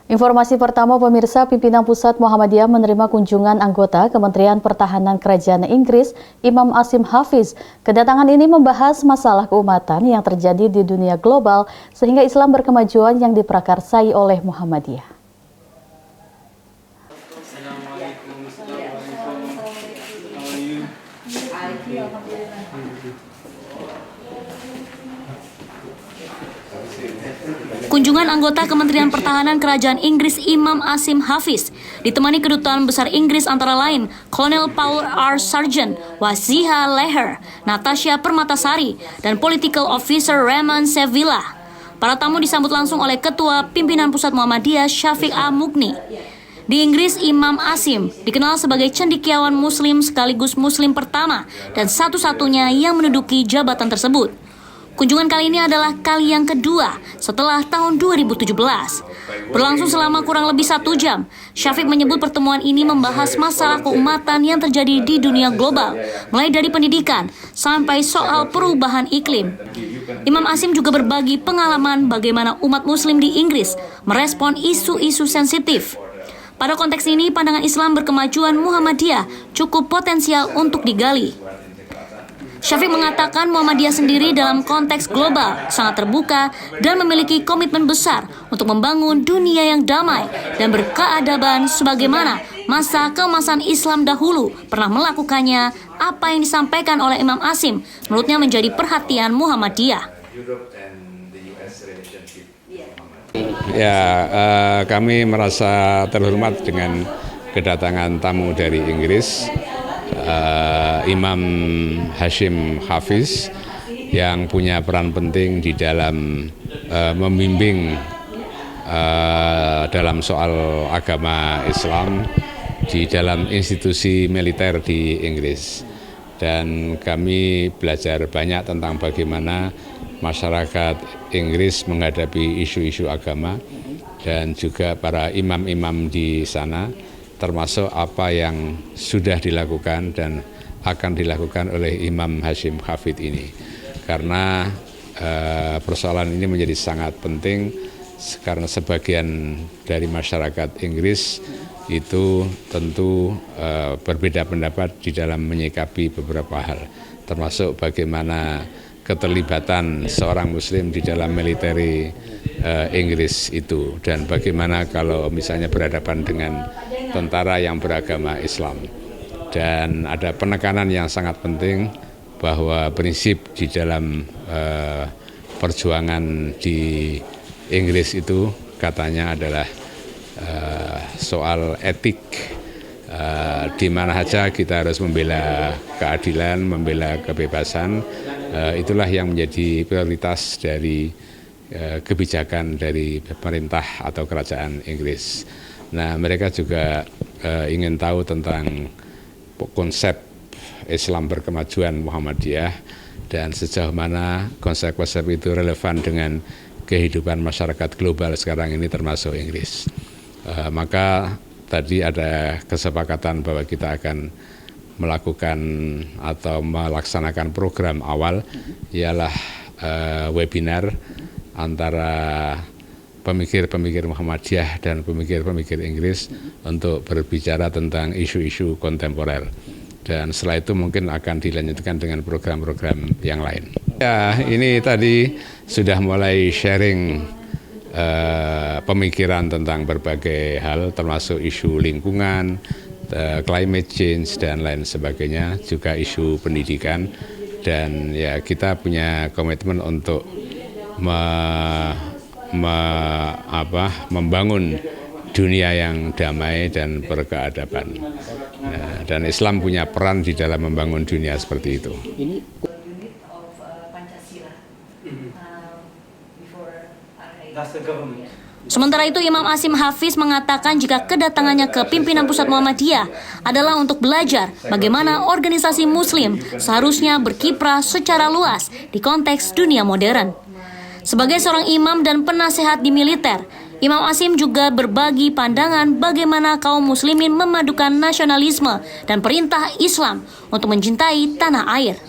Informasi pertama pemirsa, pimpinan pusat Muhammadiyah menerima kunjungan anggota Kementerian Pertahanan Kerajaan Inggris, Imam Asim Hafiz. Kedatangan ini membahas masalah keumatan yang terjadi di dunia global sehingga Islam berkemajuan yang diprakarsai oleh Muhammadiyah. Kunjungan anggota Kementerian Pertahanan Kerajaan Inggris Imam Asim Hafiz ditemani Kedutaan Besar Inggris antara lain Kolonel Paul R. Sargent, Waziha Leher, Natasha Permatasari, dan Political Officer Raymond Sevilla. Para tamu disambut langsung oleh Ketua Pimpinan Pusat Muhammadiyah Syafiq A. Mugni. Di Inggris, Imam Asim dikenal sebagai cendekiawan Muslim sekaligus Muslim pertama dan satu-satunya yang menduduki jabatan tersebut. Kunjungan kali ini adalah kali yang kedua setelah tahun 2017. Berlangsung selama kurang lebih 1 jam, Syafiq menyebut pertemuan ini membahas masalah keumatan yang terjadi di dunia global, mulai dari pendidikan sampai soal perubahan iklim. Imam Asim juga berbagi pengalaman bagaimana umat Muslim di Inggris merespon isu-isu sensitif. Pada konteks ini, pandangan Islam berkemajuan Muhammadiyah cukup potensial untuk digali. Syafiq mengatakan Muhammadiyah sendiri dalam konteks global sangat terbuka dan memiliki komitmen besar untuk membangun dunia yang damai dan berkeadaban sebagaimana masa keemasan Islam dahulu pernah melakukannya. Apa yang disampaikan oleh Imam Asim menurutnya menjadi perhatian Muhammadiyah. Ya, kami merasa terhormat dengan kedatangan tamu dari Inggris, Imam Hashim Hafiz, yang punya peran penting di dalam membimbing dalam soal agama Islam di dalam institusi militer di Inggris. Dan kami belajar banyak tentang bagaimana masyarakat Inggris menghadapi isu-isu agama dan juga para imam-imam di sana, termasuk apa yang sudah dilakukan dan akan dilakukan oleh Imam Hashim Hafiz ini. Karena persoalan ini menjadi sangat penting karena sebagian dari masyarakat Inggris itu tentu berbeda pendapat di dalam menyikapi beberapa hal, termasuk bagaimana keterlibatan seorang Muslim di dalam militer Inggris itu, dan bagaimana kalau misalnya berhadapan dengan tentara yang beragama Islam. Dan ada penekanan yang sangat penting bahwa prinsip di dalam perjuangan di Inggris itu katanya adalah soal etik, di mana saja kita harus membela keadilan, membela kebebasan. Itulah yang menjadi prioritas dari kebijakan dari pemerintah atau kerajaan Inggris. Nah, mereka juga ingin tahu tentang konsep Islam berkemajuan Muhammadiyah dan sejauh mana konsep-konsep itu relevan dengan kehidupan masyarakat global sekarang ini termasuk Inggris. Maka tadi ada kesepakatan bahwa kita akan melakukan atau melaksanakan program awal, ialah webinar antara pemikir-pemikir Muhammadiyah dan pemikir-pemikir Inggris untuk berbicara tentang isu-isu kontemporer. Dan setelah itu mungkin akan dilanjutkan dengan program-program yang lain. Ya, ini tadi sudah mulai sharing pemikiran tentang berbagai hal, termasuk isu lingkungan, climate change dan lain sebagainya, juga isu pendidikan. Dan ya, kita punya komitmen untuk membangun dunia yang damai dan berkeadaban. Dan Islam punya peran di dalam membangun dunia seperti itu. Sementara itu, Imam Asim Hafiz mengatakan jika kedatangannya ke pimpinan pusat Muhammadiyah adalah untuk belajar bagaimana organisasi Muslim seharusnya berkiprah secara luas di konteks dunia modern. Sebagai seorang imam dan penasehat di militer, Imam Asim juga berbagi pandangan bagaimana kaum muslimin memadukan nasionalisme dan perintah Islam untuk mencintai tanah air.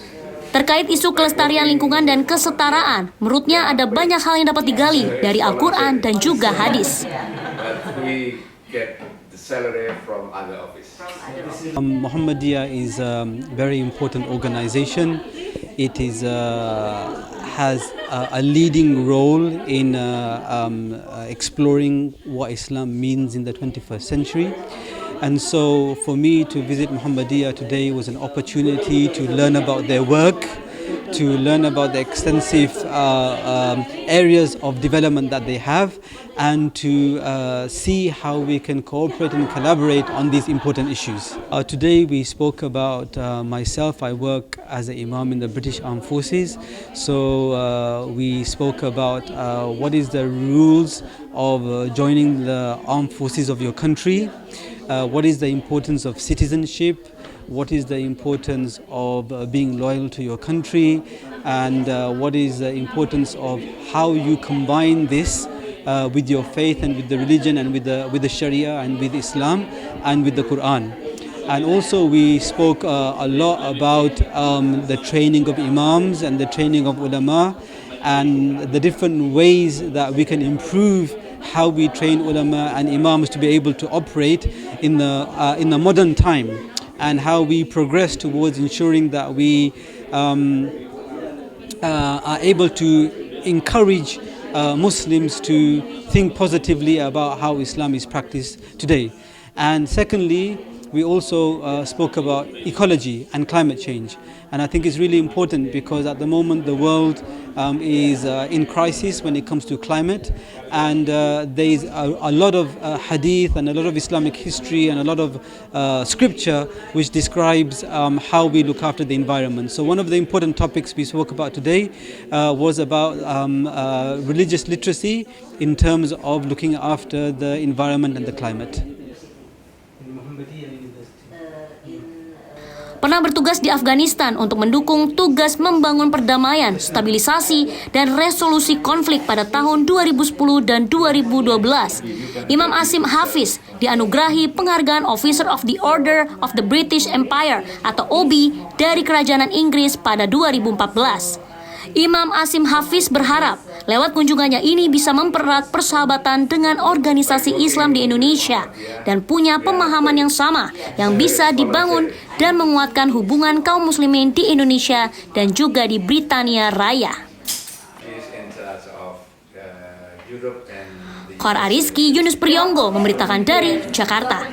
Terkait isu kelestarian lingkungan dan kesetaraan, menurutnya ada banyak hal yang dapat digali dari Al-Quran dan juga hadis. Muhammadiyah is a very important organization. It is has a leading role in exploring what Islam means in the 21st century. And so for me to visit Muhammadiyah today was an opportunity to learn about their work, to learn about the extensive areas of development that they have, and to see how we can cooperate and collaborate on these important issues. Today we spoke about myself. I work as an imam in the British Armed Forces. So we spoke about what is the rules of joining the armed forces of your country, what is the importance of citizenship, what is the importance of being loyal to your country, and what is the importance of how you combine this with your faith and with the religion and with the Sharia and with Islam and with the Quran. And also we spoke a lot about the training of imams and the training of ulama and the different ways that we can improve how we train ulama and imams to be able to operate in the modern time, and how we progress towards ensuring that we are able to encourage Muslims to think positively about how Islam is practiced today. And secondly, we also spoke about ecology and climate change. And I think it's really important because at the moment the world is in crisis when it comes to climate, and there is a lot of hadith and a lot of Islamic history and a lot of scripture which describes how we look after the environment. So one of the important topics we spoke about today was about religious literacy in terms of looking after the environment and the climate. Pernah bertugas di Afghanistan untuk mendukung tugas membangun perdamaian, stabilisasi, dan resolusi konflik pada tahun 2010 dan 2012. Imam Asim Hafiz dianugerahi penghargaan Officer of the Order of the British Empire atau OB dari Kerajaan Inggris pada 2014. Imam Asim Hafiz berharap lewat kunjungannya ini bisa mempererat persahabatan dengan organisasi Islam di Indonesia dan punya pemahaman yang sama yang bisa dibangun dan menguatkan hubungan kaum muslimin di Indonesia dan juga di Britania Raya. Qor Ariski, Yunus Priyonggo memberitakan dari Jakarta.